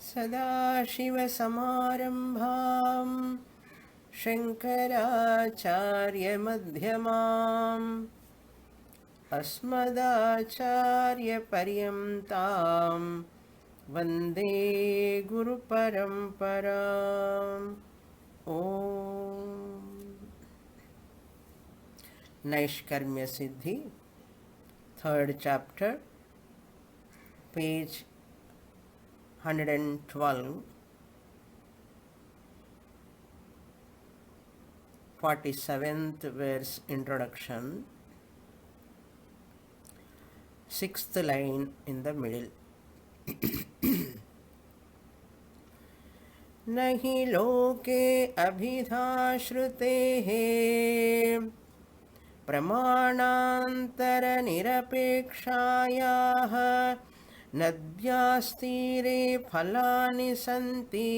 सदाशिवसमारम्भां शङ्कराचार्यमध्यमाम् अस्मदाचार्यपर्यन्तां वन्दे गुरुपरम्पराम्। ॐ Naishkarmya Siddhi, third chapter, page 112, 47th verse introduction, 6th line in the middle. नहि लोके अभिधाश्रुतेः प्रमाणान्तरनिरपेक्षायाः नद्यास्तीरे फलानि सन्ति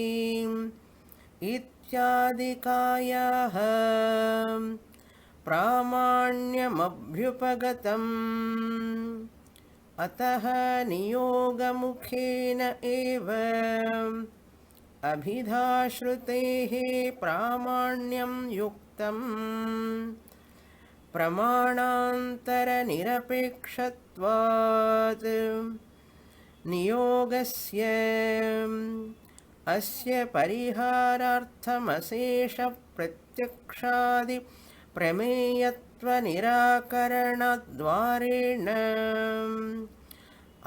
इत्यादिकायाः प्रामाण्यमभ्युपगतम् अतः नियोगमुखेन एव अभिधाश्रुतेः प्रामाण्यं युक्तम् प्रमाणान्तरनिरपेक्षत्वात् नियोगस्य अस्य परिहारार्थमशेषप्रत्यक्षादिप्रमेयत्वनिराकरणद्वारेण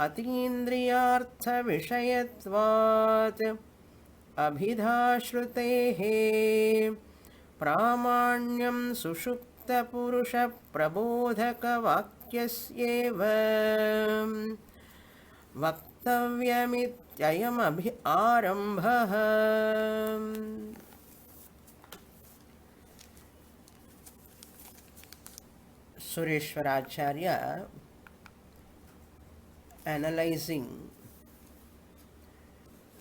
अतीन्द्रियार्थविषयत्वात् अभिधाश्रुतेः प्रामाण्यं सुषुप्तपुरुषप्रबोधकवाक्यस्येव वक्तव्यमित्ययमभि आरम्भः। Sureshwaracharya analyzing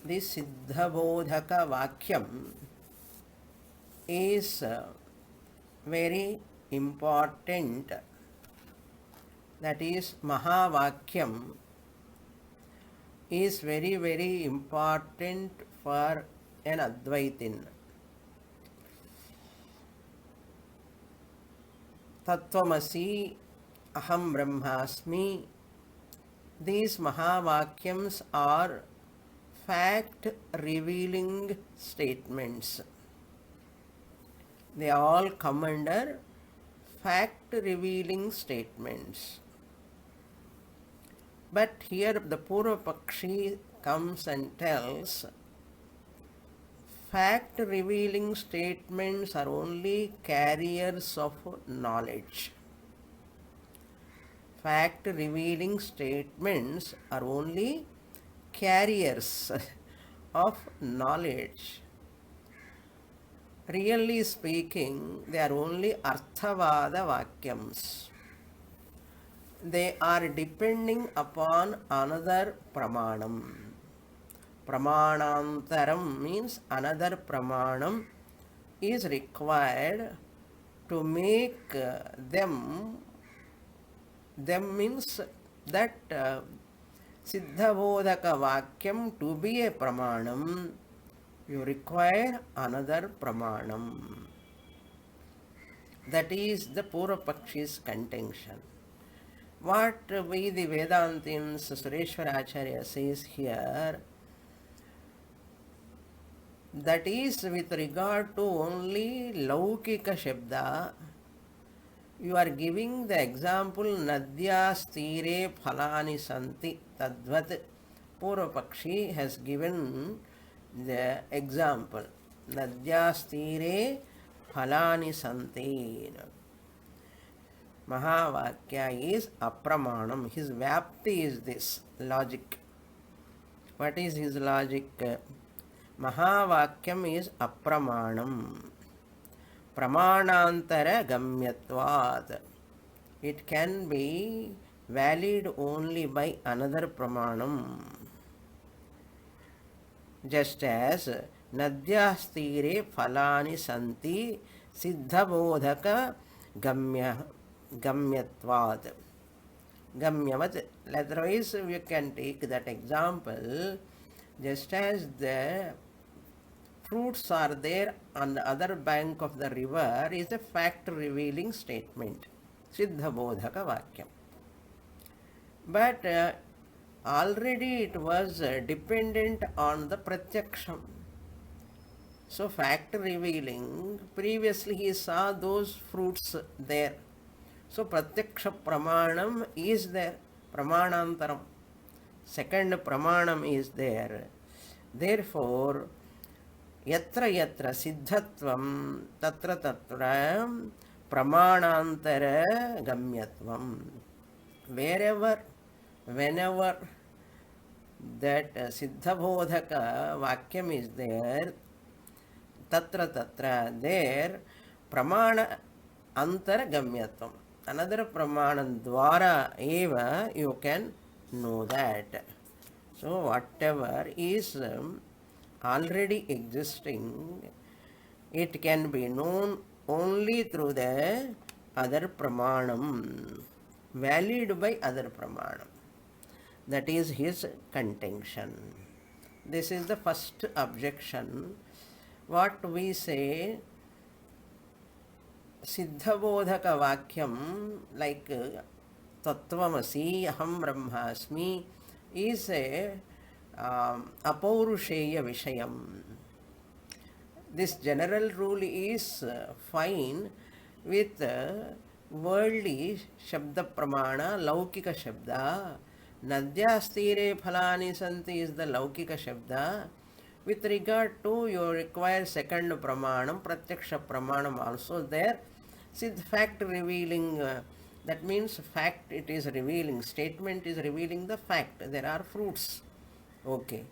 the Siddhabodhaka Vakyam is very important. That is, Mahavakyam is very, very important for an Advaitin. Tattvamasi, Aham Brahmasmi. These Mahavakyams are fact-revealing statements. They all come under fact-revealing statements. But here the Purva Pakshi comes and tells fact-revealing statements are only carriers of knowledge. Fact-revealing statements are only carriers of knowledge. Really speaking, they are only Arthavada Vakyams. They are depending upon another Pramanam. Pramanantaram means another Pramanam is required to make them means that Siddhabodhaka Vakyam to be a Pramanam, you require another Pramanam. That is the Purva Pakshi's contention. What we the Vedantins, Sureshwaracharya says here, that is with regard to only Laukika Shabda. You are giving the example Nadyas Tire Phalani Santi Tadvat. Purva Pakshi has given the example. Nadyas Tire Phalani Santi. Mahavakya is apramanam. His vyapti is this logic. What is his logic? Mahavakyam is apramanam. Pramanantara gamyatvat. It can be valid only by another pramanam. Just as Nadyastire phalani santi siddhabodhaka gamyatvad. Gamyavat. Otherwise, we can take that example Just as the fruits are there on the other bank of the river is a fact revealing statement, Siddha Bodhaka Vakyam. But already it was dependent on the Pratyaksham. So fact revealing, previously he saw those fruits there. So Pratyaksha Pramanam is there, Pramanantaram. Second Pramanam is there. Therefore, yatra yatra siddhatvam tatra tatra pramanantara gamyatvam. Wherever, whenever that siddhabodhaka vakyam is there, tatra tatra, there pramana antara gamyatvam. Another pramanam dwara eva you can know that. So whatever is already existing, it can be known only through the other pramanam, valid by other pramanam. That is his contention. This is the first objection. What we say, Siddhabodhaka Vakyam, like Tattvamasi, Aham Brahmasmi, is a Apaurusheya Vishayam. This general rule is fine with worldly Shabda Pramana, Laukika Shabda. Nadyastire Phalani Santi is the Laukika Shabda. With regard to you require second Pramanam, Pratyaksha Pramanam also there. Siddh fact revealing, that means fact it is revealing, statement is revealing the fact. There are fruits. Okay.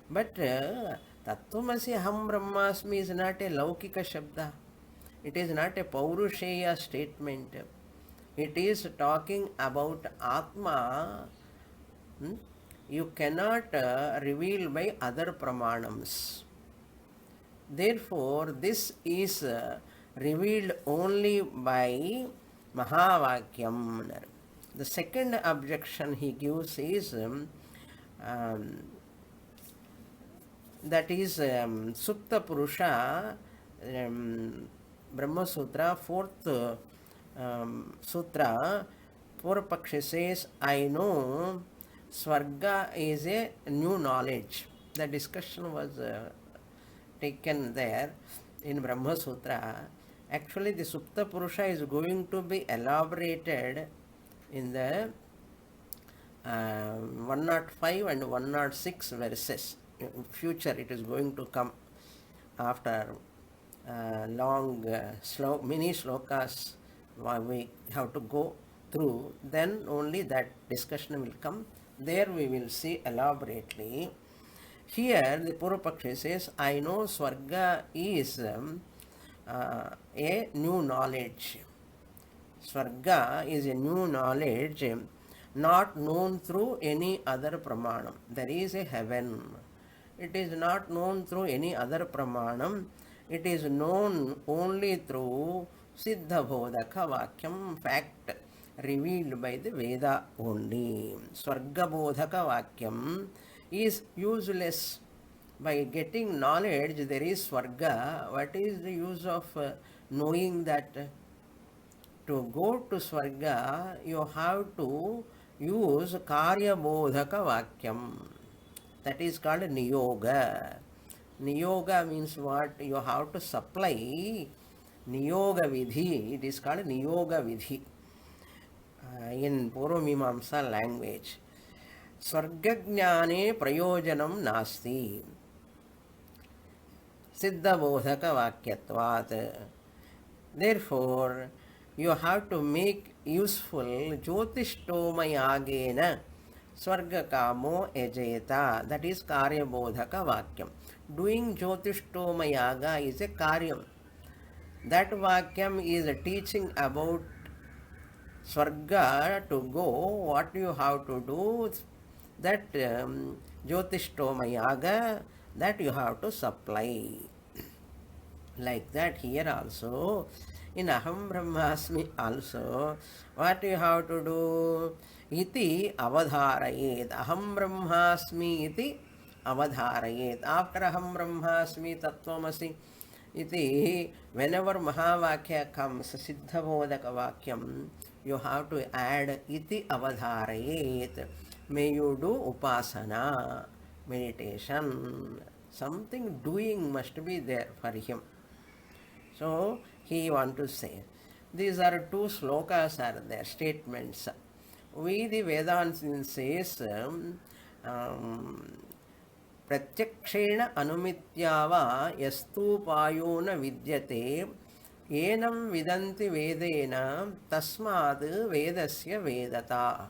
But Tattvamasi Aham Brahmasmi is not a Laukika Shabda. It is not a Paurusheya statement. It is talking about Atma. You cannot reveal by other pramanams. Therefore, this is revealed only by Mahavakyam. The second objection he gives is that is Sukta Purusha, Brahma Sutra, fourth Sutra. Purvapakshi says, I know Swarga is a new knowledge. The discussion was taken there in Brahma Sutra. Actually, the Supta Purusha is going to be elaborated in the 105 and 106 verses. In future, it is going to come after long mini shlokas we have to go through. Then only that discussion will come. There we will see elaborately. Here the Purvapakshi says, I know Swarga is a new knowledge. Swarga is a new knowledge not known through any other pramanam. There is a heaven. It is not known through any other pramanam. It is known only through Siddha Bodhaka Vakyam, fact revealed by the Veda only. Swarga Bodhaka Vakyam is useless. By getting knowledge, there is Swarga. What is the use of knowing that? To go to Swarga, you have to use Karya Bodhaka Vakyam. That is called Niyoga. Niyoga means what? You have to supply Niyoga Vidhi. It is called Niyoga Vidhi in Purvamimamsa language. Swargajnane prayojanam nasti. Siddha Bodhaka Vakyatvat. Therefore, you have to make useful Jyotishtomayagena Swarga Kamo Ejeta. That is Karya Bodhaka Vakyam. Doing Jyotishtomayaga is a Karyam. That Vakyam is teaching about Swarga to go, what you have to do, that Jyotishtomayaga, that you have to supply. Like that here also, in Aham Brahmasmi also, what you have to do? Iti avadharayet. Aham Brahmasmi iti avadharayet. After aham brahmasmi tattvamasi iti, whenever Mahavakya comes, Siddhabodhaka Vakyam, you have to add iti avadharayet. May you do upasana, meditation. Something doing must be there for him. So he want to say, these are two slokas are there, statements. We the Vedanta says, प्रत्यक्षेण अनुमित्या वा यस्तूपायो न विद्यते एनं विदन्ति वेदेन तस्माद् वेदस्य वेदता.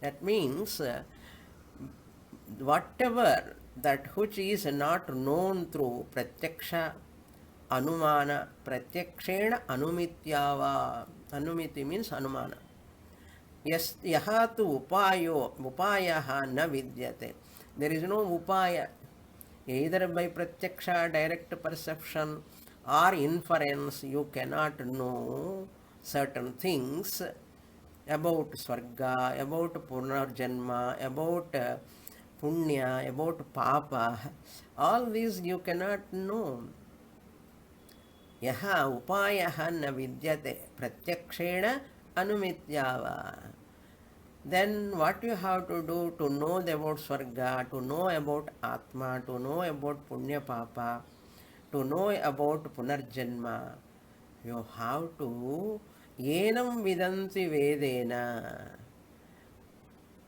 That means whatever that which is not known through pratyaksha, anumana, pratyakshena anumityava. Anumiti means anumana. Yes, yaha tu upayaha na vidyate. There is no upaya, either by pratyaksha, direct perception, or inference. You cannot know certain things about Swarga, about Punarjanma, about Punya, about Papa. All these you cannot know. Yaha upayaha na vidyate pratyakshena anumityava. Then what you have to do to know about Swarga, to know about Atma, to know about Punya Papa, to know about Punarjanma, you have to enam vidanti vedena.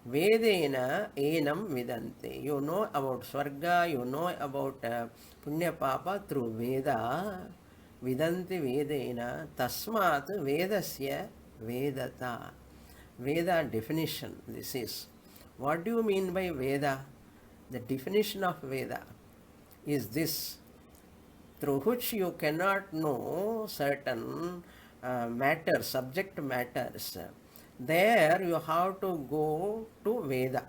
Vedena enam vidanti. You know about Swarga, you know about Punya Papa through Veda. Vidanti vedena tasmat vedasya vedata. Veda definition, this is. What do you mean by Veda? The definition of Veda is this, through which you cannot know certain matters, subject matters. There you have to go to Veda.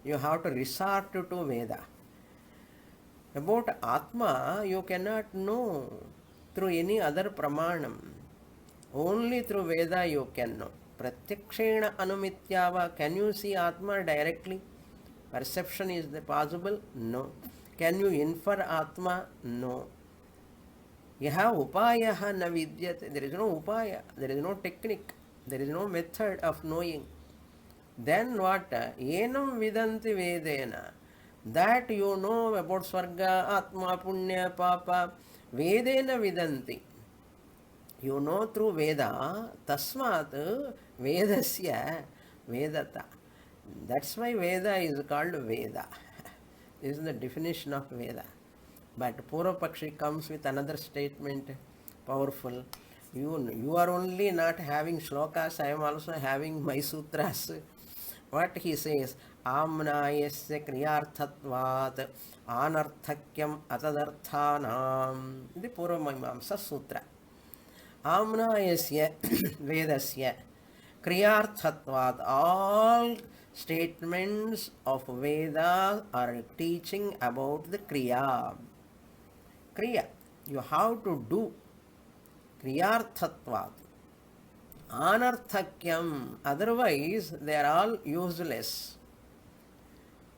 You have to resort to Veda. About Atma, you cannot know through any other pramanam. Only through Veda you can know. Pratyakshena anumityava. Can you see Atma directly? Perception is possible? No. Can you infer Atma? No. Yaha upayaha na vidyate. There is no upaya. There is no technique. There is no method of knowing. Then what? Enam vidanti vedena. That you know about Swarga, Atma, Punya, Papa. Vedena vidanti. You know through Veda, tasmat vedasya vedata. That's why Veda is called Veda. This is the definition of Veda. But Purvapakshi comes with another statement, powerful. You are only not having shlokas, I am also having my sutras. What he says, amnayasya kriyarthatvat anarthakyam atadarthanam. The Purvamimamsa Sutra. Amnayasya vedasya kriyarthatvat. All statements of Veda are teaching about the kriya. Kriya. You have to do. Kriyarthatvat. Anarthakyam. Otherwise, they are all useless.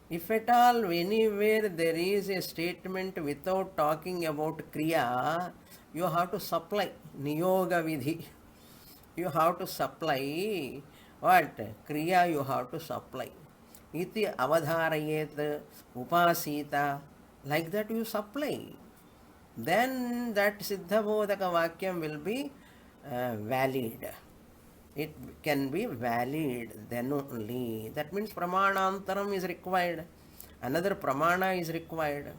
If at all anywhere there is a statement without talking about kriya, you have to supply niyoga vidhi. You have to supply what? Kriya you have to supply. Iti avadharayet upasita. Like that you supply. Then that Siddhabodhaka Vakyam will be valid. It can be valid then only. That means pramanantaram is required. Another pramana is required.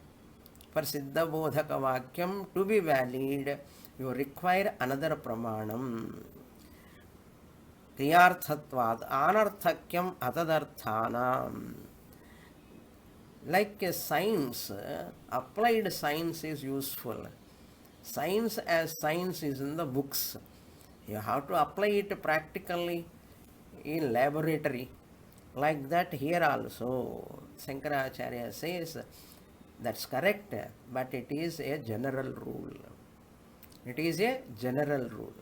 For Siddhabodhaka Vakyam to be valid, you require another pramanam. Kriyarthatvat anarthakyam atadarthanam. Like a science, applied science is useful. Science as science is in the books. You have to apply it practically in laboratory. Like that here also, Shankaracharya says, that's correct, but it is a general rule. It is a general rule.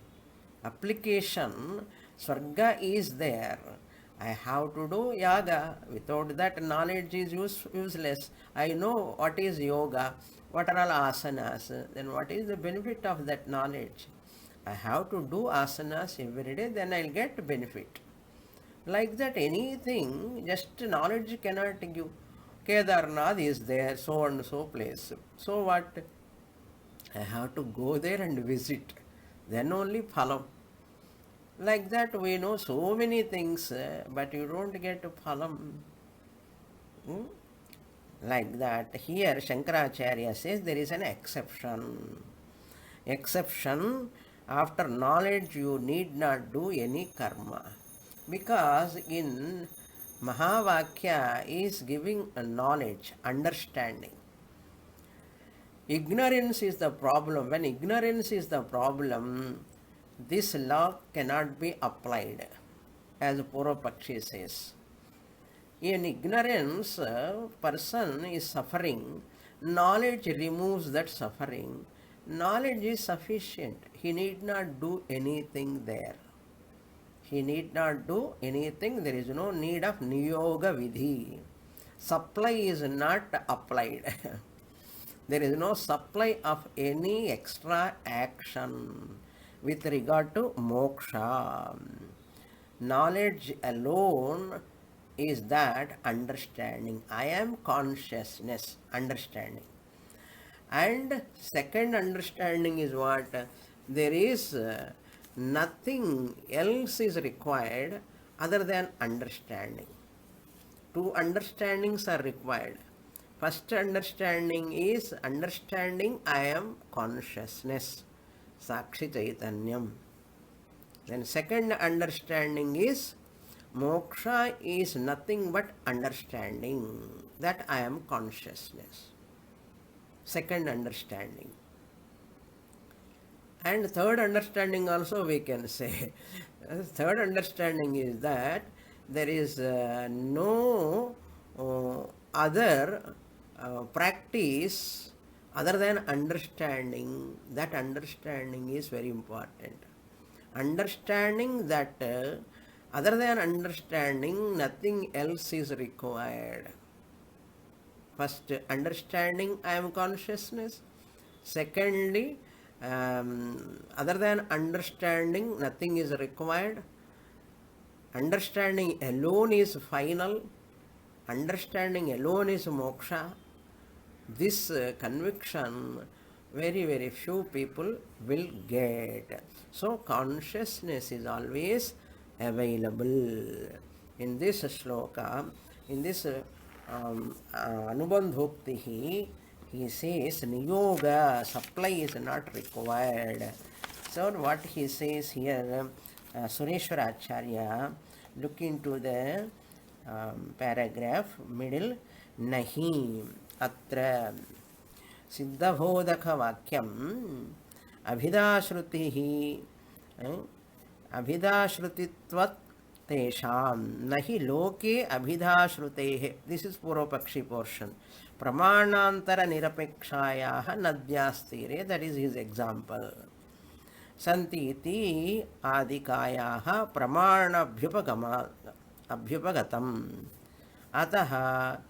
Application, Swarga is there, I have to do yoga. Without that, knowledge is useless. I know what is yoga, what are all asanas. Then what is the benefit of that knowledge? I have to do asanas every day, then I'll get benefit. Like that, anything, just knowledge cannot give. Kedarnath is there, so and so place. So what? I have to go there and visit. Then only phalam. Like that, we know so many things, but you don't get phalam. Hmm? Like that, here Shankaracharya says there is an exception. Exception, after knowledge you need not do any karma. Because in Mahavakya is giving a knowledge, understanding. Ignorance is the problem. When ignorance is the problem, this law cannot be applied, as Purvapakshi says. In ignorance, person is suffering. Knowledge removes that suffering. Knowledge is sufficient. He need not do anything there. He need not do anything. There is no need of niyoga vidhi. Supply is not applied. There is no supply of any extra action with regard to moksha. Knowledge alone is that understanding. I am consciousness, understanding. And second understanding is what? There is nothing else is required other than understanding. Two understandings are required. First understanding is understanding I am consciousness, Sakshi Chaitanyam. Then second understanding is moksha is nothing but understanding that I am consciousness. Second understanding. And third understanding also we can say. Third understanding is that there is no other practice other than understanding. That understanding is very important. Understanding that other than understanding, nothing else is required. First, understanding I am consciousness. Secondly, other than understanding, nothing is required. Understanding alone is final. Understanding alone is moksha. This conviction, very few people will get. So, consciousness is always available. In this shloka, in this Anubandhoktihi, he says niyoga, supply is not required. So what he says here, Sureshwaracharya, look into the paragraph middle, nahi atra siddhabodhaka vakyam abhidashrutihi abhidashrutitvat tesham nahi loke abhidashrutehe. This is Purvapakshi portion. Pramanantara nirapekshayaha nadyastire. That is his example. Santiti adikayaha pramana abhyupagatam. Ataha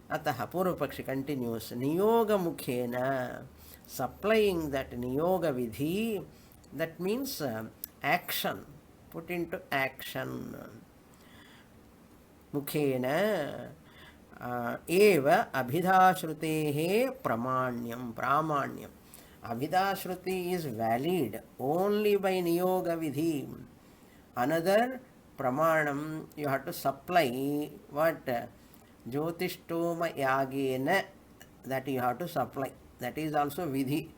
Purvapakshi continues. Niyoga mukhena, supplying that niyoga vidhi, that means action, put into action. Mukhena eva abhidashrutehe pramanyam. Abhidashruti is valid only by niyoga vidhi. Another pramanam, you have to supply what? Jyotishtoma yagena, that you have to supply. That is also vidhi.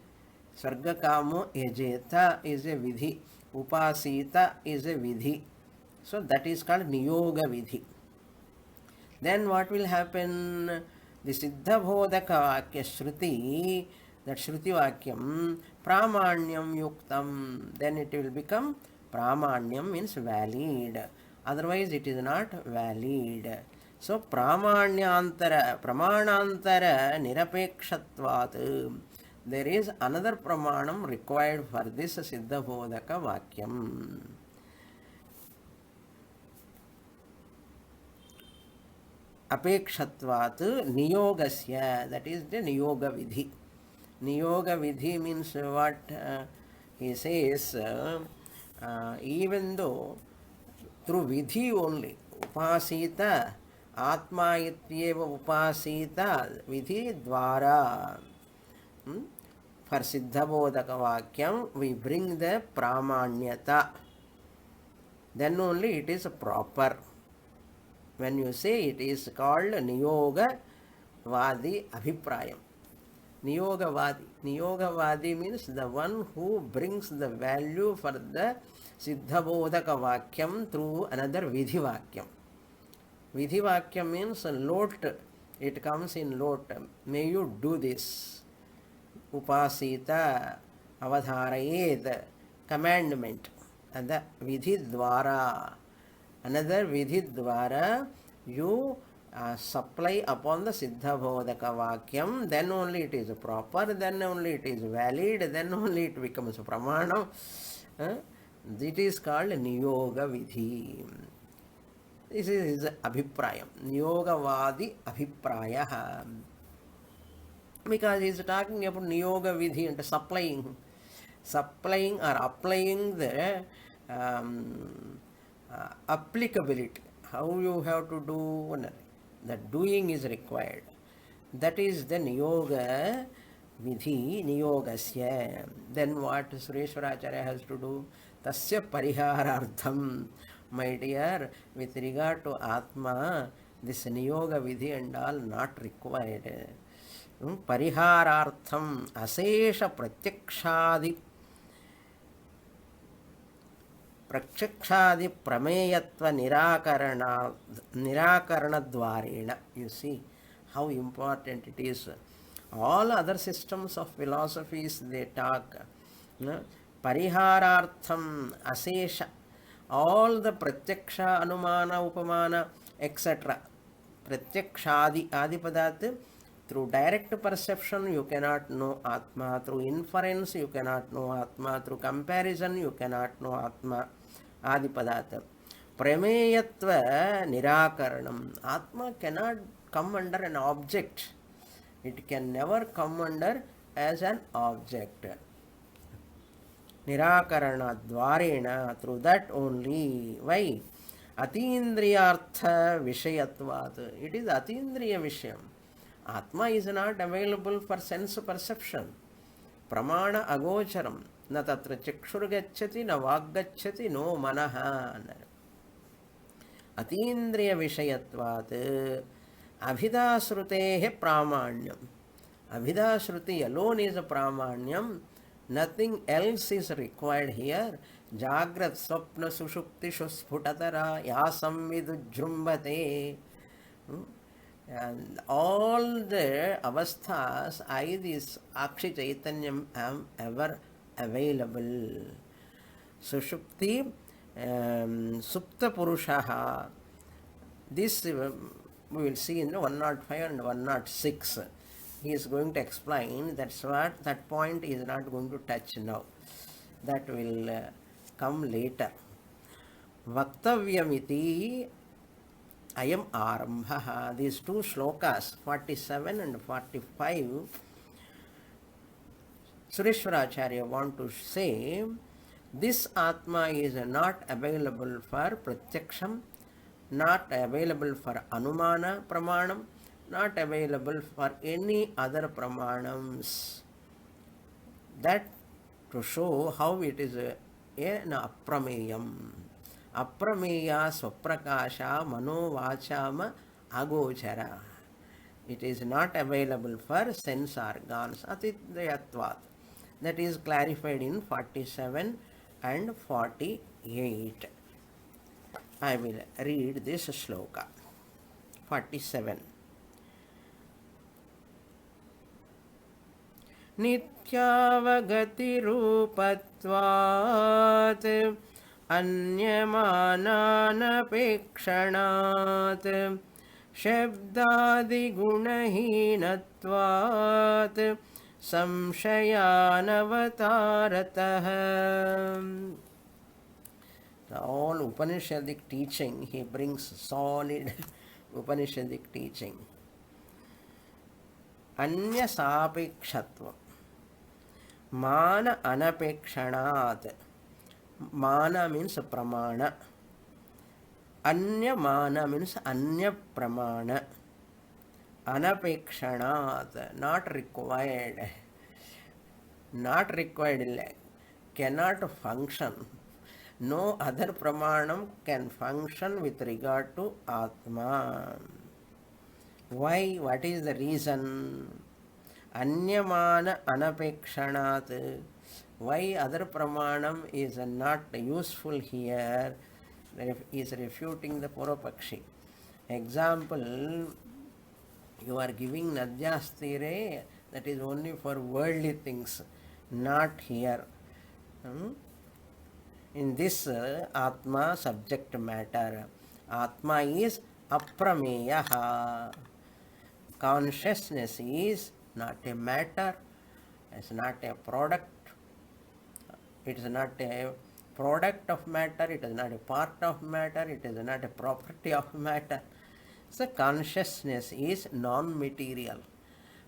Sarga kamo yajeta is a vidhi. Upasita is a vidhi. So that is called niyoga vidhi. Then what will happen? The Siddha Bodhaka Vakya Shruti, that Shruti Vakyam, Pramanyam Yuktam, then it will become Pramanyam, means valid. Otherwise it is not valid. So Pramanantara Nirapekshatvat, there is another Pramanam required for this Siddha Bodhaka Vakyam. apekshatvat niyogasya, that is the niyoga vidhi. Niyoga vidhi means what? He says, even though through vidhi only, upasita, atma ityeva upasita, vidhi dvara. For Siddhabodhaka Vakyam, we bring the pramanyata. Then only it is proper. When you say it is called Niyoga Vadi Abhiprayam. Niyoga Vadi. Niyoga Vadi means the one who brings the value for the Siddhabodhaka Vakyam through another Vidhi Vakyam. Vidhi Vakyam means lot. It comes in lot. May you do this. Upasita, avadharayed, commandment. And the Vidhi Dvara. Another Vidhi Dvara, you supply upon the Siddhabodhaka Vakyam, then only it is proper, then only it is valid, then only it becomes Pramanam. It is called Niyoga Vidhi. This is his Abhiprayam. Niyoga Vadi Abhipraya. Because he is talking about Niyoga Vidhi and supplying or applying the applicability. How you have to do, the doing is required. That is the Niyoga Vidhi, Niyogasya. Then what Sureshwaracharya has to do? Tasya Pariharartham. My dear, with regard to Atma, this Niyoga Vidhi and all not required. Pariharartham asesha pratyakshadi prameyatva nirakarana dvarena. You see how important it is. All other systems of philosophies they talk. Pariharartham asesha. All the pratyaksha, anumana, upamana, etc. Pratyakshadi, adipadat. Through direct perception, you cannot know Atma. Through inference, you cannot know Atma. Through comparison, you cannot know Atma. Adipadata. Prameyatva nirakaranam. Atma cannot come under an object. It can never come under as an object. Nirakarana dvarena. Through that only. Why? Atindriyartha vishayatvat. It is atindriya vishayam. Atma is not available for sense perception. Pramana agocharam. Na tatra chakshur gacchati, na vag gacchati, no manaha. Atindriya vishayatvat. Abhidasrutehe pramanyam. Abhidasruti alone is a pramanyam. Nothing else is required here. Jagrat swapna sushukti shusphutatara yasam vidujrumbate. And all the avasthas, I, this Akshi Chaitanyam, am ever available. Sushupti, Supta Purushaha. This we will see in 105 and 106. He is going to explain. That's what that point is not going to touch now. That will come later. Vaktavyamiti Ayam Arambha. These two shlokas, 47 and 45, Sureshwaracharya want to say, this Atma is not available for Pratyaksham, not available for Anumana Pramanam, not available for any other Pramanams. That to show how it is an Aprameyam. Aprameya swaprakasha manovachama agochara. It is not available for sense organs. Atidayatvat. That is clarified in 47 and 48. I will read this shloka. 47. Nityavagatirupatvat अन्यमानानपेक्षणात् शब्दादिगुणहीनत्वात् संशयानवतारतः. All Upanishadic teaching, he brings solid Upanishadic teaching. Anya sapekshatvam. Mana anapekshanat. Mana means pramana. Anya mana means anya pramana. Anapekshanat, not required. Not required, cannot function. No other pramanam can function with regard to Atma. Why? What is the reason? Anyamana anapekshanat. Why other pramanam is not useful here? Is refuting the Purvapakshi. Example, you are giving Nadyastire, that is only for worldly things, not here. In this Atma subject matter, Atma is aprameyaha. Consciousness is not a matter, it's not a product, it is not a product of matter, it is not a part of matter, it is not a property of matter. So consciousness is non-material.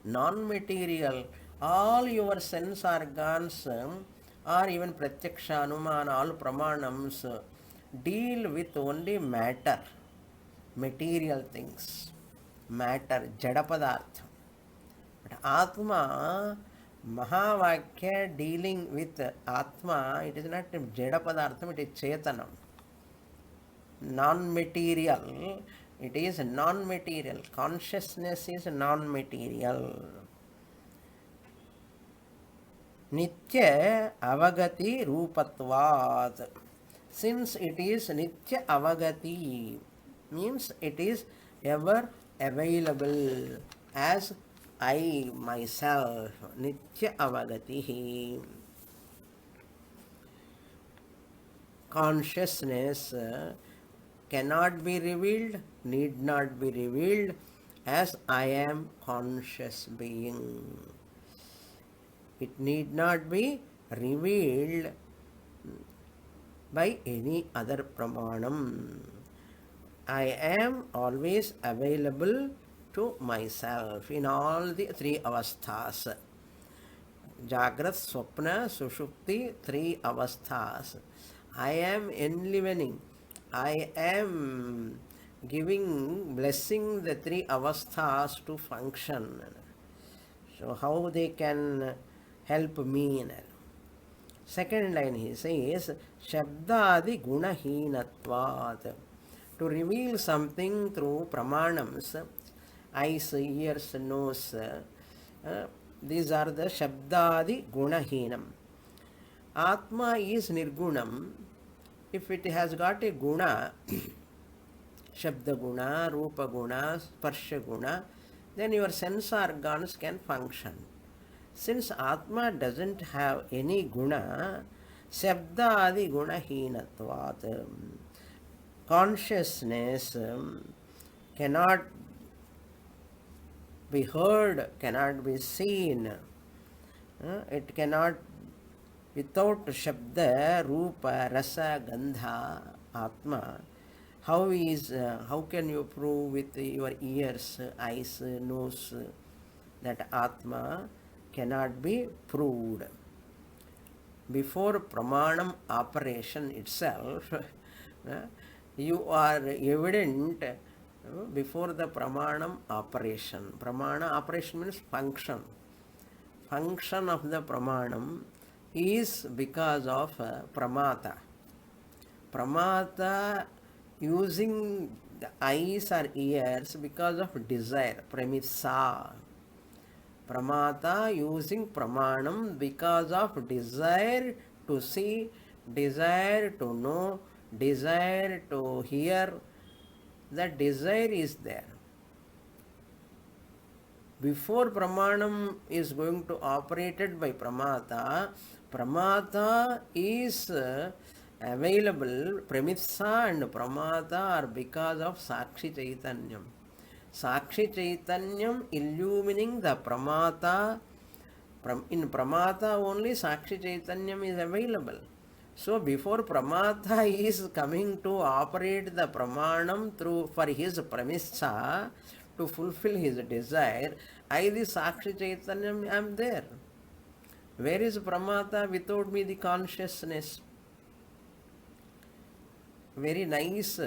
Non-material, all your sense organs or even pratyaksha, anumana, all pramanams deal with only matter, material things, matter, jadapadartha. But Atma, Mahavakya dealing with Atma, it is not a jadapadartham, it is chetanam. Non-material, it is non-material. Consciousness is non-material. Nitya avagati rupatvat. Since it is nitya avagati, means it is ever available as I myself. Nitya avagati. Consciousness cannot be revealed, need not be revealed as I am conscious being. It need not be revealed by any other pramanam. I am always available to myself in all the three avasthas. Jagrat, Swapna, Sushupti, three avasthas. I am enlivening. I am blessing the three avasthas to function. So how they can help me? Second line he says, Shabdadi gunahinatvat. To reveal something through pramanams, eyes, ears, nose, these are the Shabdadi gunahinam. Atma is nirgunam. If it has got a guna, Shabda guna, Rupa guna, Sparsha guna, then your sense organs can function. Since Atma doesn't have any guna, Shabda adi guna hinatvat. Consciousness cannot be heard, cannot be seen. It cannot, without Shabda, Rupa, Rasa, Gandha, Atma. How can you prove with your ears, eyes, nose that Atma cannot be proved? Before pramanam operation itself, you are evident before the pramanam operation. Pramana operation means function. Function of the pramanam is because of pramata. Pramata using the eyes or ears because of desire, premissa. Pramata using pramanam because of desire to see, desire to know, desire to hear. The desire is there. Before pramanam is going to operated by pramata, pramata is available, premissa and pramata are because of Sakshi Chaitanyam. Sakshi Chaitanyam illumining the pramata. In pramata only Sakshi Chaitanyam is available. So before Pramata is coming to operate the Pramanam through for his premissa to fulfill his desire, I the Sakshi Chaitanya am there. Where is Pramata without me the consciousness? Very nice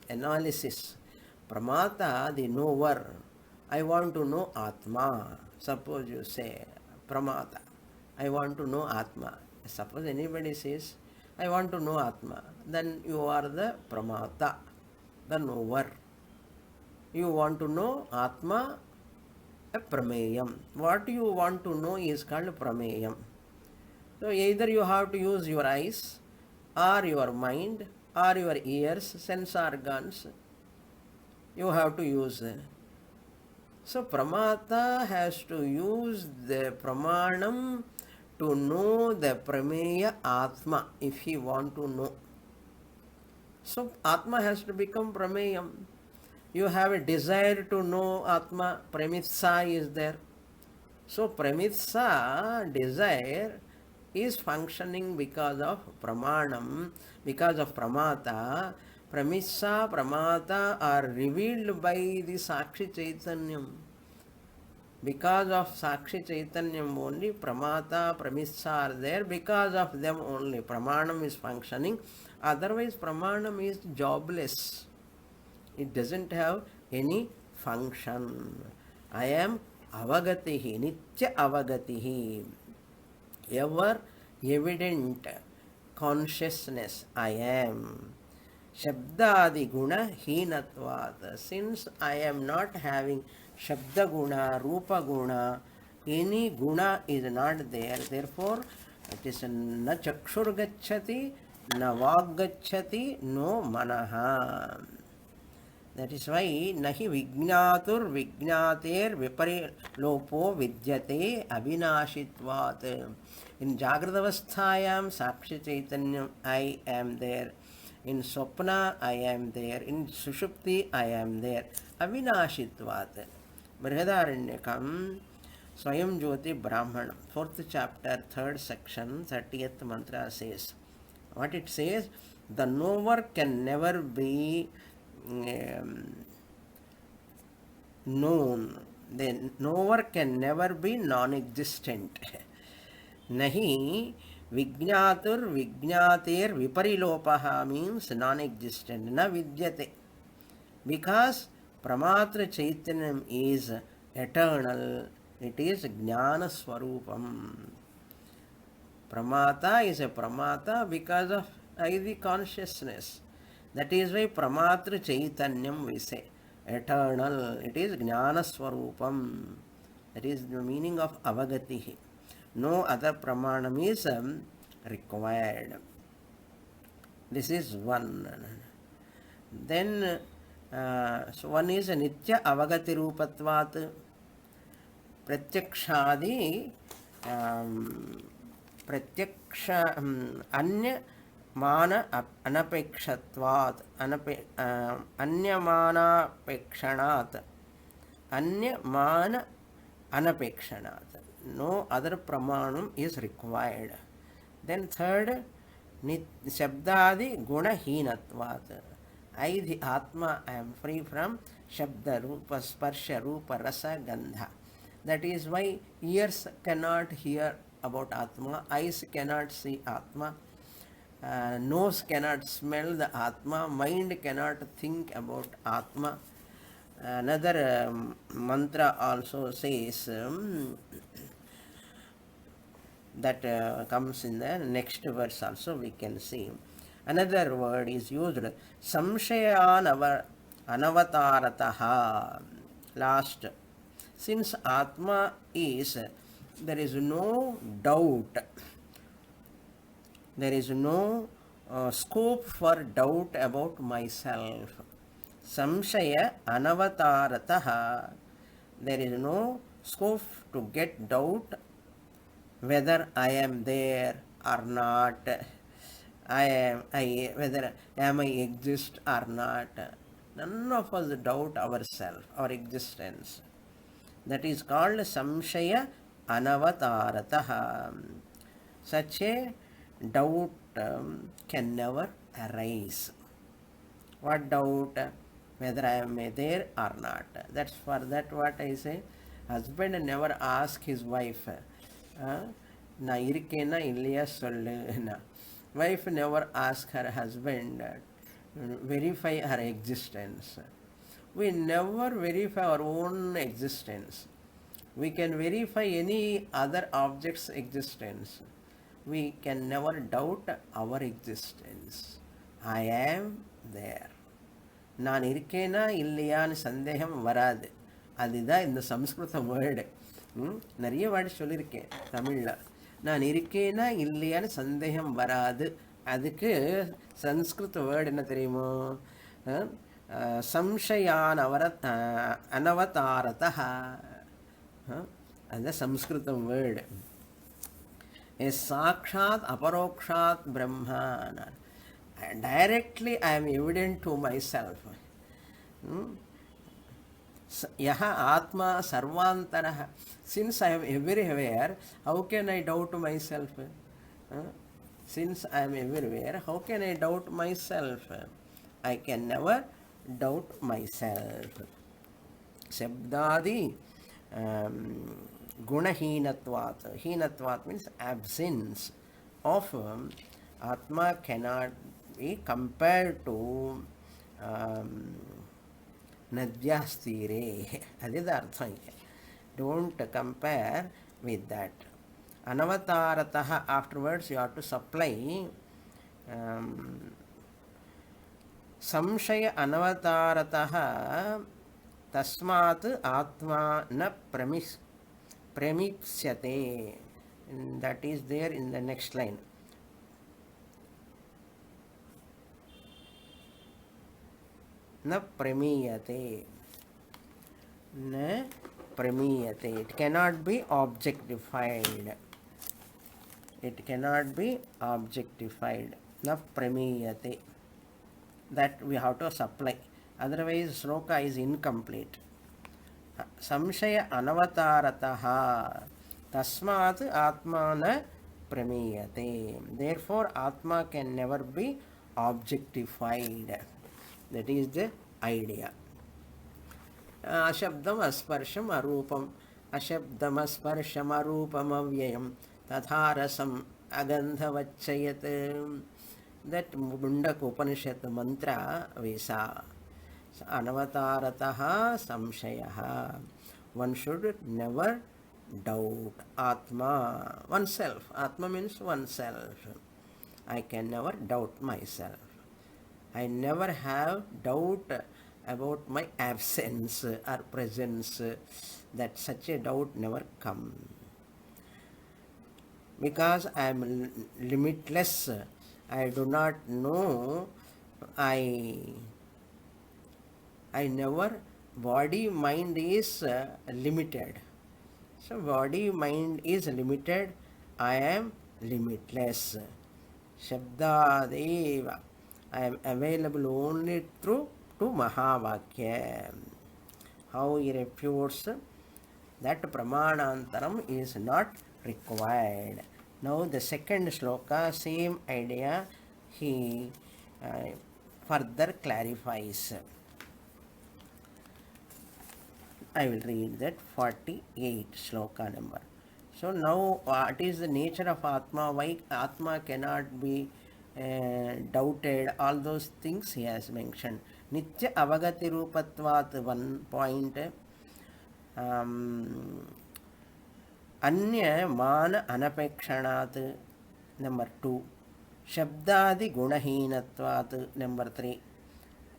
analysis. Pramata, the knower. I want to know Atma. Suppose you say, Pramata, I want to know Atma. Suppose anybody says, I want to know Atma. Then you are the Pramata, the knower. You want to know Atma, a Prameyam. What you want to know is called Prameyam. So either you have to use your eyes, or your mind, or your ears, sense organs. You have to use. So Pramata has to use the Pramanam to know the Prameya Atma if he want to know. So Atma has to become Prameyam. You have a desire to know Atma, Premitsa is there. So Premitsa, desire, is functioning because of Pramanam, because of Pramata. Premissa, Pramata are revealed by the Sakshi Chaitanyam. Because of Sakshi Chaitanyam only, Pramata, Premissa are there. Because of them only, Pramanam is functioning. Otherwise, Pramanam is jobless. It doesn't have any function. I am Avagatihi, Nitya Avagatihi. Ever evident consciousness I am. Shabdadi guna hinatvat. Since I am not having Shabda guna, Rupa guna, any guna is not there. Therefore, it is na chakshur gacchati, na vag gacchati, no manaha. That is why nahi vijnatur vijnater viparilopo vidyate avinashitvat. In Jagradavasthayam Sakshi Chaitanyam I am there. In Swapna I am there. In Sushupti I am there. Avinashitvat. Brihadaranyakam Swayam Jyoti Brahmanam. 4th chapter, 3rd section, 30th mantra says. What it says? The knower can never be known. The knower can never be non-existent. Nahi Vijnatur Vijnater Viparilopaha means non-existent. Na vidyate. Because Pramatra Chaitanyam is eternal. It is Jnana Swarupam. Pramata is a Pramata because of the consciousness. That is why Pramatra Chaitanyam we say. Eternal. It is Jnana Swarupam. That is the meaning of Avagatihi. No other Pramanam is required. This is one. Then, so one is Nitya Avagati Rupatvat. Pratyakshadi Pratyaksha Anya Mana Anapekshatvat Anyamana Pekshanat Anyamana Anapekshanat. No other pramanam is required. Then third, Shabdadi Guna Hinatvat. I, the Atma, I am free from Shabda, Rupa, Sparsha, Rupa, Rasa, Gandha. That is why ears cannot hear about Atma, eyes cannot see Atma, nose cannot smell the Atma, mind cannot think about Atma. Another mantra also says that comes in the next verse also we can see. Another word is used, Samshaya Anavatarataha. Last. Since Atma is, there is no doubt, there is no scope for doubt about myself. Samshaya Anavatarataha. There is no scope to get doubt whether I am there or not. Whether am I exist or not. None of us doubt ourselves, our existence. That is called Samshaya Anavatarataha. Such a doubt can never arise. What doubt? Whether I am there or not. That's for that what I say. Husband never ask his wife, na irikena illaya sollu. Wife never ask her husband, verify her existence. We never verify our own existence. We can verify any other object's existence. We can never doubt our existence. I am there. நான் இருக்கேனா இல்லையான்னு சந்தேகம் வராது. அதுதான் இந்த சம்ஸ்கிருத word. நிறைய word சொல்லியிருக்கேன் தமிழில். நான் இருக்கேனா இல்லையான்னு சந்தேகம் வராது. அதுக்கு சம்ஸ்கிருத வேர்டு என்ன தெரியுமோ? சம்சயான் அனவதாரதா. அதுதான் சம்ஸ்கிருதம் வேர்டு. சாக்ஷாத் அபரோக்ஷாத் Brahma. Directly I am evident to myself. Yaha Atma Sarvantaraha. Since I am everywhere, how can I doubt myself? Since I am everywhere, how can I doubt myself? I can never doubt myself. Shabdadi Gunahinatvat. Hinatvat means absence of Atma cannot be compared to Nadyastire. That is the artha. Don't compare with that. Anavatarataha, afterwards you have to supply Samshaya Anavatarataha Tasmat Atma na premipsyate. That is there in the next line. Na premiyate. Na premiyate. It cannot be objectified. It cannot be objectified. Na premiyate. That we have to supply. Otherwise, sloka is incomplete. Samshaya anavatarataha. Tasmat atma na premiyate. Therefore, atma can never be objectified. That is the idea. Ashabdam asparsham arupam. Ashabdam asparsham arupam avyayam. Tatharasam agandhavachayat. That Mundak Upanishad mantra visa. Anavatarataha samshayaha. One should never doubt Atma, oneself. Atma means oneself. I can never doubt myself. I never have doubt about my absence or presence. That such a doubt never comes. Because I am limitless. I do not know. I never. Body mind is limited. So body mind is limited. I am limitless. Shabdadeva. I am available only through to Mahavakya. How he refutes that Pramanantaram is not required. Now the second sloka, same idea, he further clarifies. I will read that 48 sloka number. So now what is the nature of Atma? Why Atma cannot be doubted? All those things he has mentioned. Nitya avagati rupatvat, 1 point. Anya mana anapekshanat, number 2. Shabdadi gunahinatvat, number 3.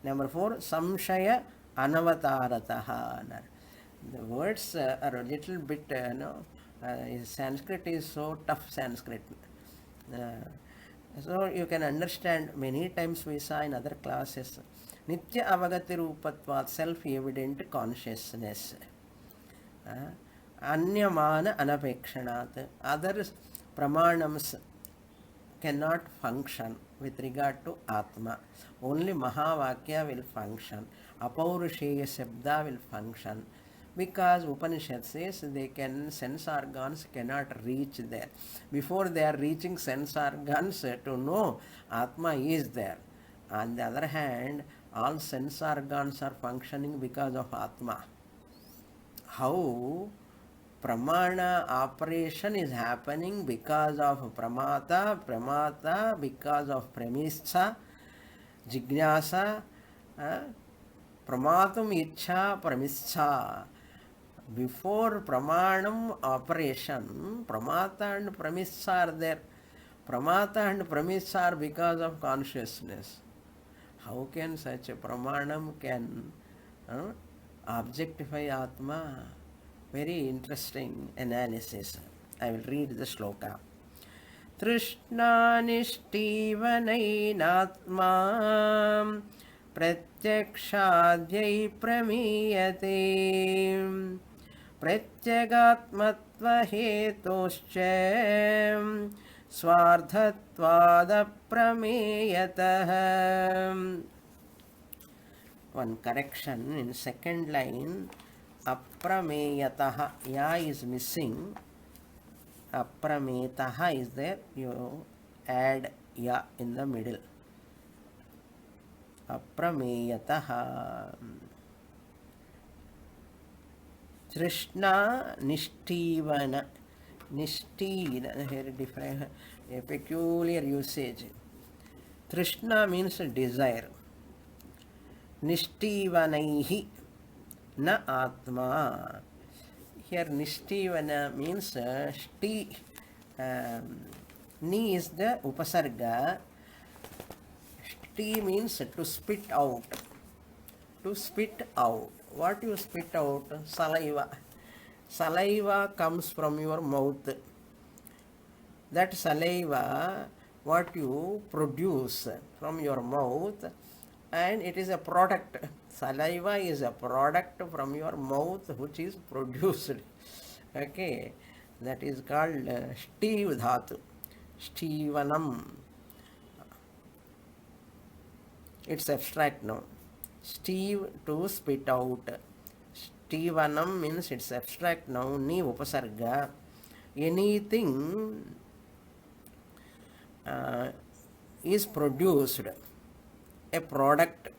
Number 4. Samshaya anavatarataha. The words are a little bit, Sanskrit is so tough Sanskrit. So you can understand, many times we saw in other classes, Nitya avagati rupatvat, self-evident consciousness. Anyamana anapekshanat, other pramanams cannot function with regard to Atma. Only Mahavakya will function. Apaurusheya Shabda will function. Because Upanishad says sense organs cannot reach there. Before they are reaching sense organs to know Atma is there. On the other hand, all sense organs are functioning because of Atma. How pramana operation is happening because of pramata because of premissa, jignasa, pramatum ichha premissa. Before pramanam operation, pramata and premissa are there. Pramata and premissa are because of consciousness. How can such a pramanam can objectify Atma? Very interesting analysis. I will read the sloka. तृष्णानिष्टीवनैनात्मा प्रत्यक्षाद्यै प्रमीयते प्रत्यगात्मत्वहेतोश्च स्वार्थत्वादप्रमेयतः. One correction in second line. Aprameyataha, ya is missing. Aprametaha is there. You add ya in the middle. Aprameyataha. Trishna Nishtivana. Nishtina, here different, a peculiar usage. Trishna means desire. Nishtivanaihi na Atma. Here Nishtivana means ni is the upasarga. Shti means to spit out. To spit out. What you spit out? Saliva. Saliva comes from your mouth. That saliva, what you produce from your mouth, and it is a product. Saliva is a product from your mouth which is produced. Okay, that is called Shtiv Dhatu. Shtivanam. It's abstract now. Stiv, to spit out. Shtivanam means it's abstract now. Ni upasarga. Anything is produced, a product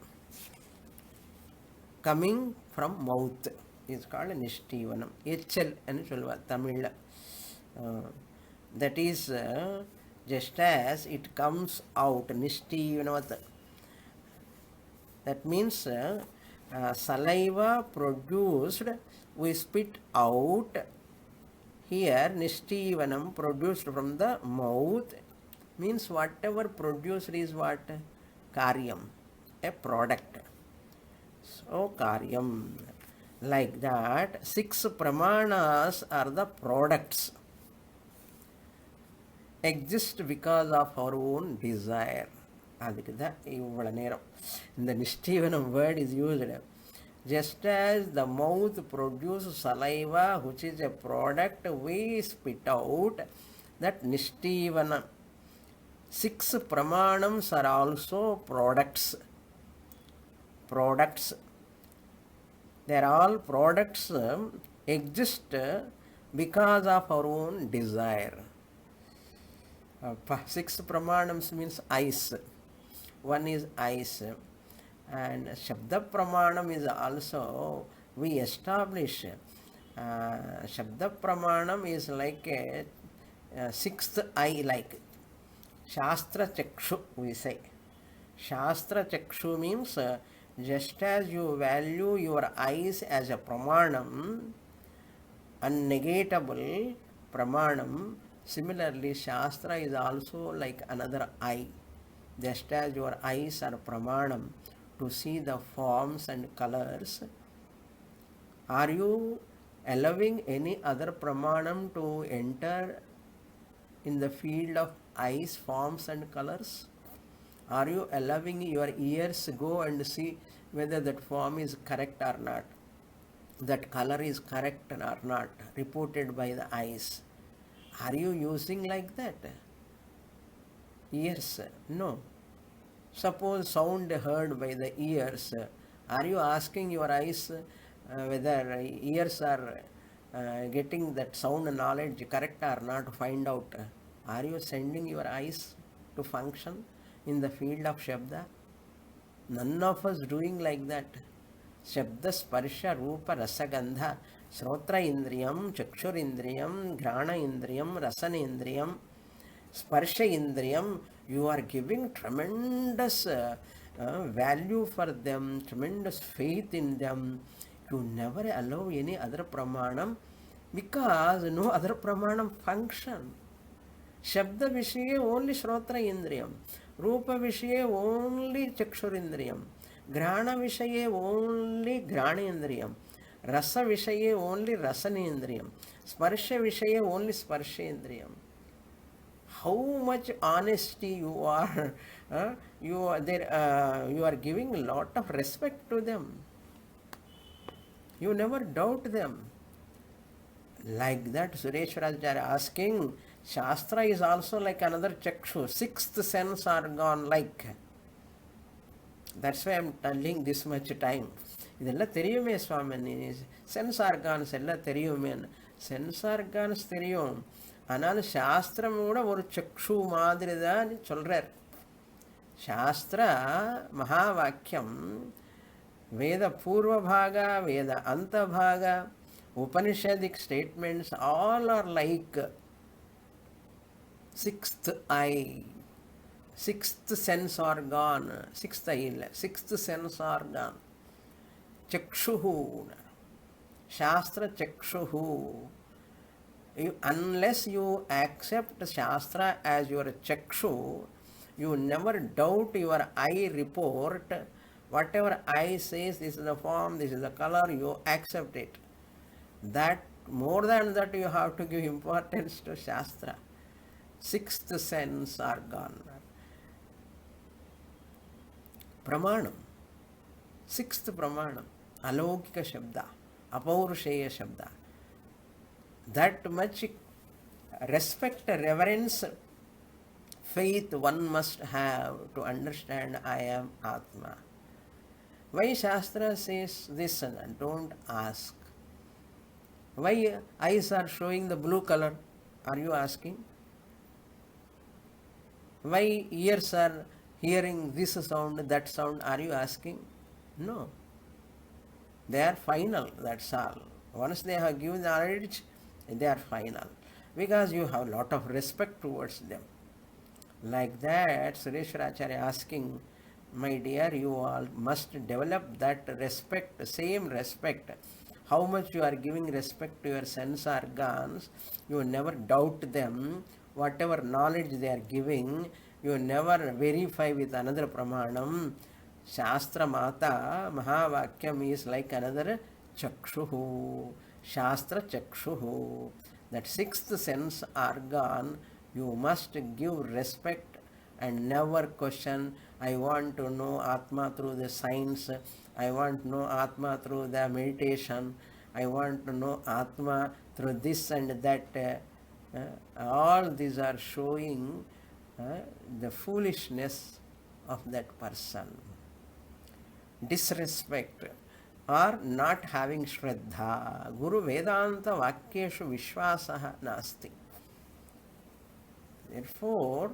coming from mouth is called Nishtivanam. Echal and Shulva, Tamil. That is just as it comes out, Nishtivanavat. That means saliva produced, we spit out. Here, Nishtivanam produced from the mouth means whatever produced is what? Karyam, a product. So, Karyam. Like that, 6 pramanas are the products. Exist because of our own desire. In the Nishtivanam word is used. Just as the mouth produces saliva, which is a product we spit out, that Nishtivana. 6 pramanams are also products. Products. They are all products exist because of our own desire. 6 pramanams means ice. One is ice. And Shabda Pramanam is also, we establish, Shabda Pramanam is like a 6th eye, like Shastra Chakshu, we say. Shastra Chakshu means just as you value your eyes as a Pramanam, unnegatable Pramanam, similarly Shastra is also like another eye. Just as your eyes are Pramanam to see the forms and colors, are you allowing any other pramanam to enter in the field of eyes, forms and colors? Are you allowing your ears go and see whether that form is correct or not, that color is correct or not, reported by the eyes? Are you using like that? Ears? No. Suppose sound heard by the ears, are you asking your eyes, whether ears are getting that sound knowledge correct or not to find out. Are you sending your eyes to function in the field of Shabda? None of us doing like that. Shabda, Sparsha, Rupa, Rasagandha, Srotra Indriyam, Chakshur Indriyam, Grana Indriyam, Rasana Indriyam, Sparsha Indriyam, you are giving tremendous value for them, tremendous faith in them. You never allow any other pramanam because no other pramanam function. Shabda Vishaye only Shrotra Indriyam, Rupa Vishaye only Chakshur Indriyam, Grana Vishaye only Grana Indriyam, Rasa Vishaye only Rasana Indriyam, Sparsha Vishaye only Sparsha Indriyam. How much honesty you are, you are there, you are giving a lot of respect to them. You never doubt them. Like that, Sureshwaracharya asking, Shastra is also like another chakshu, sixth sense organ like. That's why I'm telling this much time. இதெல்லாம் தெரியுமே சுவாமினி, sense organs எல்லாம் தெரியுமே. Sense organs தெரியும், ஆனால் சாஸ்திரம் கூட ஒரு சக்ஷு மாதிரி தான் சொல்கிறார். சாஸ்திர மகாவாக்கியம் வேத பூர்வபாக, வேத அந்தபாக, Upanishadic statements all are like sixth eye, sixth sense organ, sixth eye, sixth sense organ. Chakshuhu, Shastra Chakshuhu. Unless you accept Shastra as your Chakshu, you never doubt your eye report. Whatever eye says, this is the form, this is the color, you accept it. That more than that you have to give importance to Shastra. Sixth sense organ. Pramanam. Sixth Pramanam. Alaukika Shabda. Apaurusheya Shabda. That much respect, reverence, faith one must have to understand I am Atma. Why Shastra says this? Don't ask. Why eyes are showing the blue color? Are you asking? Why ears are hearing this sound, that sound? Are you asking? No. They are final, that's all. Once they have given the knowledge, they are final. Because you have a lot of respect towards them. Like that, Sureshwaracharya asking, my dear, you all must develop that respect, same respect. How much you are giving respect to your sense organs, you never doubt them. Whatever knowledge they are giving, you never verify with another pramanam. Shastra Mata, Mahavakyam is like another Chakshuhu. Shastra Chakshuhu. That sixth sense organ, you must give respect and never question. I want to know Atma through the science. I want to know Atma through the meditation. I want to know Atma through this and that. All these are showing the foolishness of that person. Disrespect or not having Shraddha. Guru Vedanta Vakyeshu Vishwasaha Nasti. Therefore,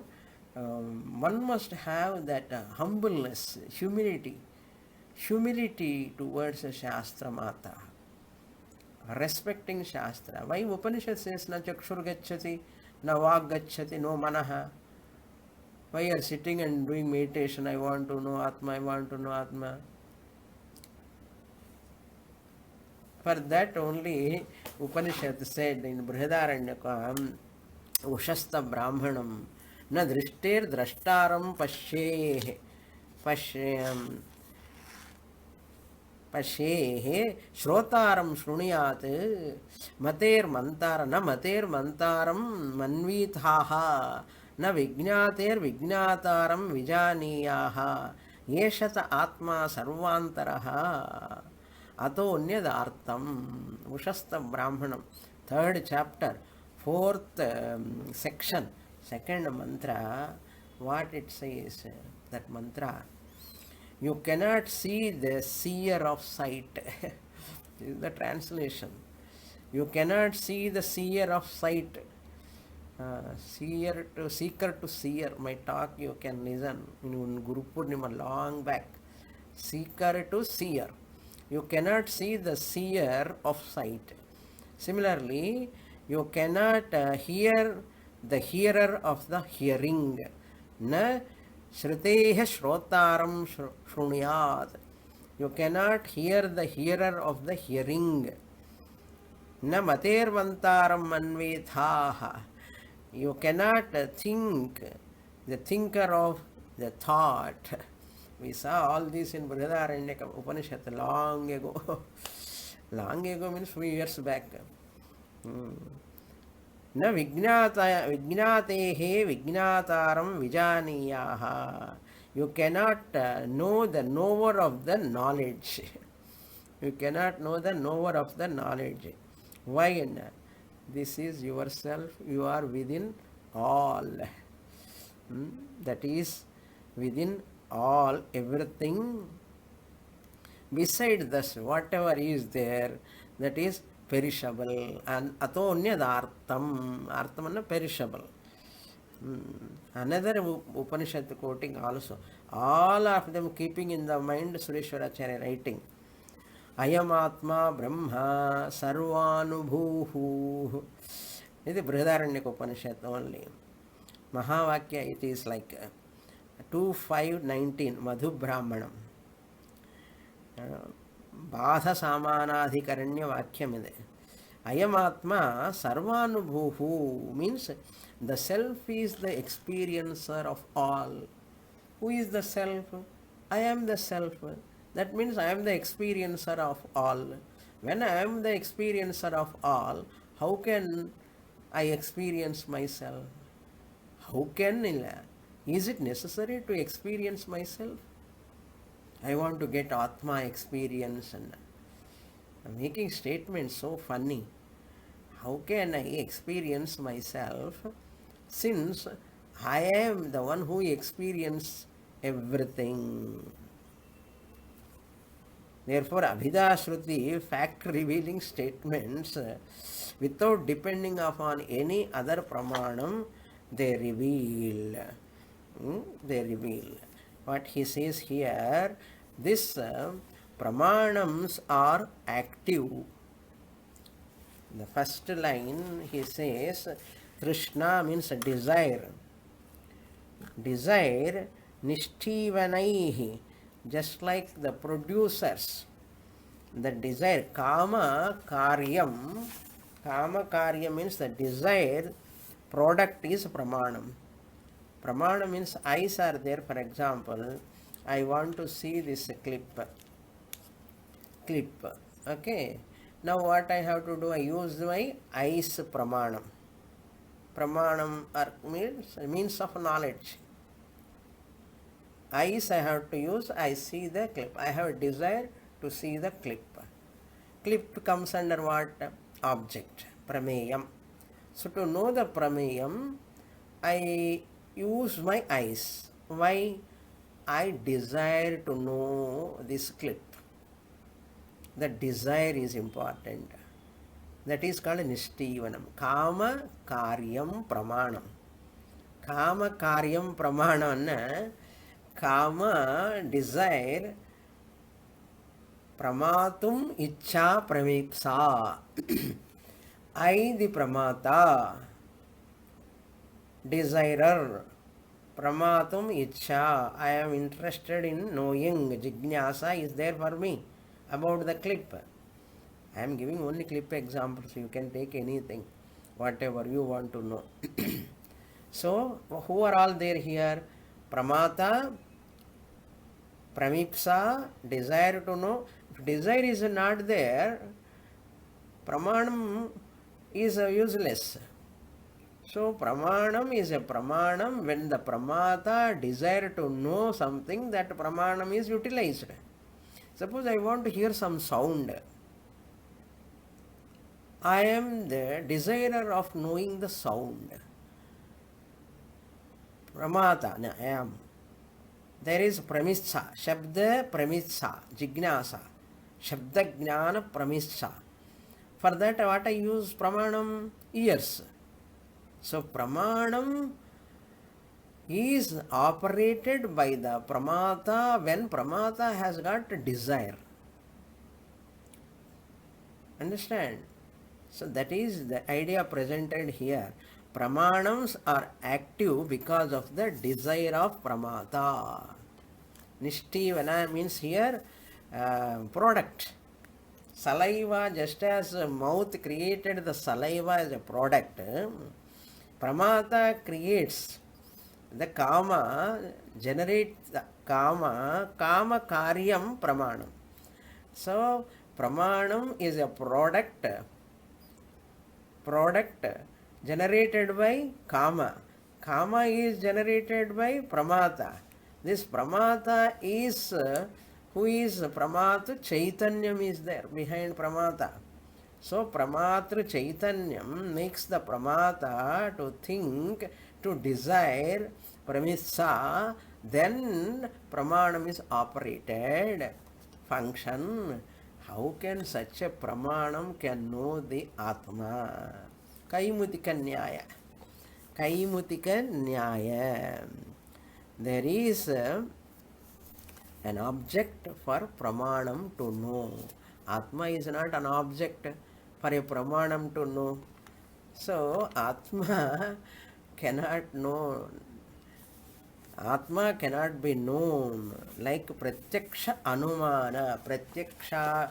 one must have that humbleness, humility towards Shastra Mata, respecting Shastra. Why Upanishad says na chakshur gacchati, na vag gacchati, no manaha? Why you are sitting and doing meditation? I want to know Atma, I want to know Atma. For that only Upanishad said in Brihadaranyaka, Ushasta Brahmanam na drishter drashtaram pashehe shrotaram shruniyat mater mantara na mater mantaram manvithaha na vijnater vijnataram vijaniyaha yeshata atma sarvantaraha ato nyadartam. Ushasta Brahmanam, 3rd chapter, 4th section, 2nd mantra. What it says, that mantra, you cannot see the seer of sight. This is the translation. You cannot see the seer of sight. Seeker to seer. My talk you can listen in Guru Purnima long back. Seeker to seer. You cannot see the seer of sight. Similarly, you cannot hear the hearer of the hearing. Na shruteha shrotaram shrunuyat. You cannot hear the hearer of the hearing. Na matervantaram manvethaha. You cannot think the thinker of the thought. We saw all this in Brihadaranyaka Upanishad long ago. Long ago means few years back. न विज्ञातेः विज्ञातारं विजानीयाः. You cannot know the knower of the knowledge. You cannot know the knower of the knowledge. Why? This is yourself. You are within all. That is within all, everything. Beside this, whatever is there, that is perishable. And atonyadhartam, arthamana perishable. Another Upanishad quoting also. All of them keeping in the mind Sureshwaracharya writing. Ayamatma Brahma Sarvanubhuhu. This is Brihadaranyaka Upanishad only. Mahavakya, it is like 2.5.19 Madhu Brahmanam. Badha Samanadhikaranya Vakyam. Ayamatma Sarvanubhuhu means the self is the experiencer of all. Who is the self? I am the self. That means I am the experiencer of all. When I am the experiencer of all, how can I experience myself? How can? Is it necessary to experience myself? I want to get Atma experience. And I'm making statements so funny. How can I experience myself since I am the one who experiences everything? Therefore, Abhida Shruti, fact-revealing statements, without depending upon any other pramanam, they reveal. They reveal. What he says here, this pramanams are active. The first line he says, Trishna means desire. Desire, nishtivanaihi. Just like the producers, the desire, kama karyam means the desired product is pramanam. Pramanam means eyes are there. For example, I want to see this clip. Okay. Now what I have to do? I use my eyes pramanam. Pramanam means means of knowledge. Eyes I have to use, I see the clip. I have a desire to see the clip. Clip comes under what? Object, prameyam. So to know the prameyam, I use my eyes. Why? I desire to know this clip. The desire is important. That is called nishtivanam. Kama karyam pramanam. Kama karyam pramanam. Kama, desire, pramatum ichcha pramipsa. I, the pramata, desirer, pramatum ichcha. I am interested in knowing. Jijnasa is there for me about the clip. I am giving only clip examples. You can take anything, whatever you want to know. So, who are all there here? Pramata, Pramipsa, desire to know. If desire is not there, pramanam is useless. So, pramanam is a pramanam when the pramata desire to know something, that pramanam is utilized. Suppose I want to hear some sound. I am the desirer of knowing the sound. Pramata, I am. There is premitsa, shabda premitsa, jignasa. Shabda Jnana Pramissa. For that, what I use pramanam? Ears. So, pramanam is operated by the pramata when pramata has got desire. Understand? So, that is the idea presented here. Pramanams are active because of the desire of pramata. Nishtivana means here product. Saliva, just as mouth created the saliva as a product, pramata creates the kama, generates the kama karyam pramanam. So, pramanam is a product generated by kama. Kama is generated by pramata. This pramata is, who is pramata? Chaitanyam is there behind pramata. So pramatra chaitanyam makes the pramata to think, to desire, pramissa, then pramanam is operated, function. How can such a pramanam can know the Atma? Kaimutika Nyaya. Kaimutika Nyaya. There is an object for pramanam to know. Atma is not an object for a pramanam to know. So, Atma cannot know. Atma cannot be known like Pratyaksha Anumana. Pratyaksha,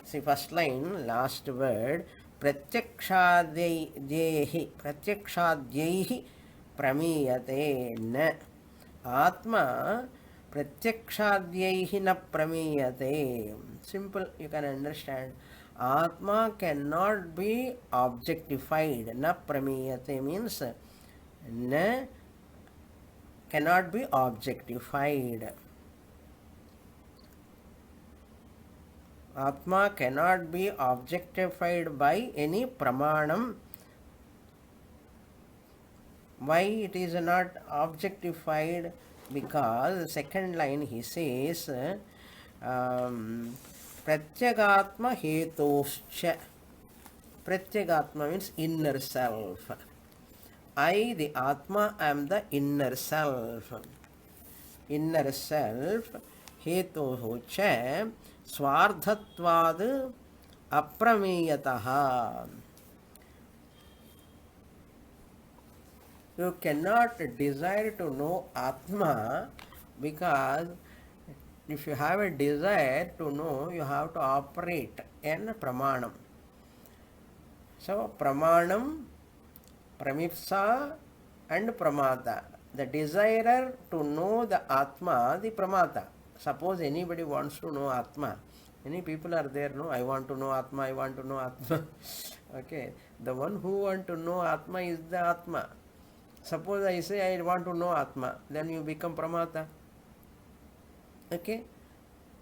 see first line, last word, Pratyakshadyehi pramiyate na. Atma Pratyakshadyehi na pramiyate. Simple, you can understand. Atma cannot be objectified. Na pramiyate means na cannot be objectified. Atma cannot be objectified by any pramanam. Why it is not objectified? Because second line he says Pratyagatma hetoscha. Pratyagatma means inner self. I, the Atma, am the inner self. Inner self, heto cha, swardhatvad aprameyataha. You cannot desire to know Atma because if you have a desire to know, you have to operate in pramanam. So, pramanam, pramipsa and pramata. The desirer to know the Atma, the pramata. Suppose anybody wants to know Atma. Many people are there, no? I want to know Atma, I want to know Atma. Okay. The one who want to know Atma is the Atma. Suppose I say I want to know Atma, then you become pramata. Okay.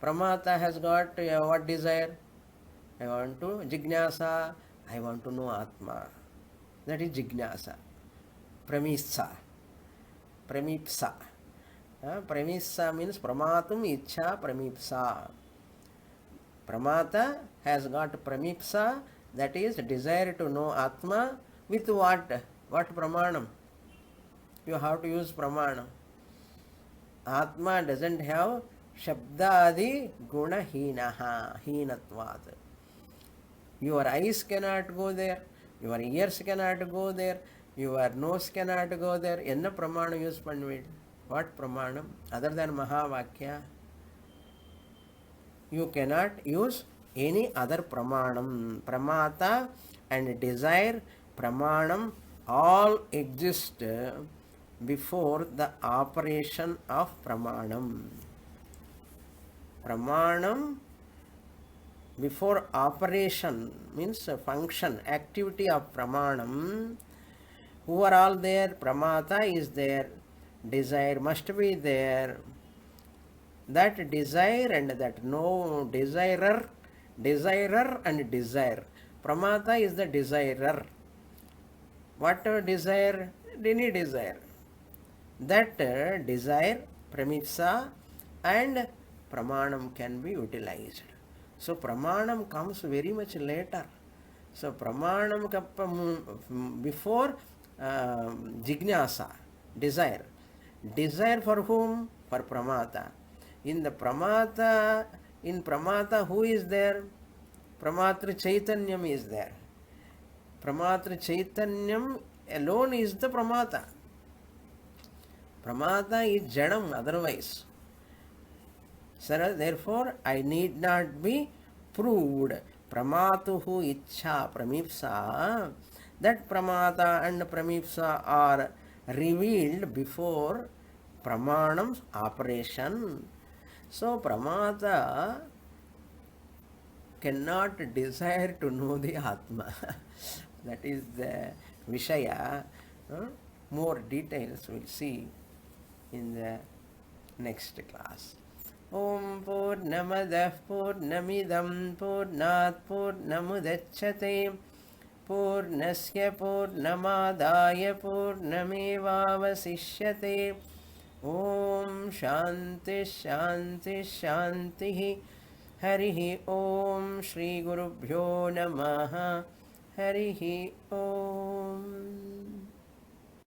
Pramata has got what desire? I want to jignasa, I want to know Atma. That is jignasa. Premissa. Premipsa. Premissa means pramatum ichha premipsa. Pramata has got premipsa, that is desire to know Atma with what? What pramanam? You have to use pramanam. Atma doesn't have shabdadi guna heenatvat. Your eyes cannot go there, your ears cannot go there, your nose cannot go there. Enna pramana use panvid? What pramanam? Other than Mahavakya, you cannot use any other pramanam. Pramata and desire, pramanam, all exist before the operation of pramanam. Pramanam before operation means function, activity of pramanam. Who are all there? Pramata is there, desire must be there. That desire and that no desirer and desire. Pramata is the desirer. What desire? Any desire. That desire, premipsa and pramanam can be utilized. So pramanam comes very much later. So pramanam before jignasa, desire. Desire for whom? For pramata. In the pramata, who is there? Pramatra Chaitanyam is there. Pramatra Chaitanyam alone is the pramata. Pramata is jadam otherwise. Sir, therefore, I need not be proved. Pramatuhu ichha pramipsa. That pramata and pramipsa are revealed before pramanam's operation. So, pramata cannot desire to know the Atma. That is the Vishaya. More details we'll see in the next class. Om Purnamadah Purnamidam Purnat Purnamudachyate Purnasya Purnamadaya Purnamevavasishyate. Om Shanti Shanti Shanti. Harihi Om Shri Gurubhyo Namaha. Harihi Om.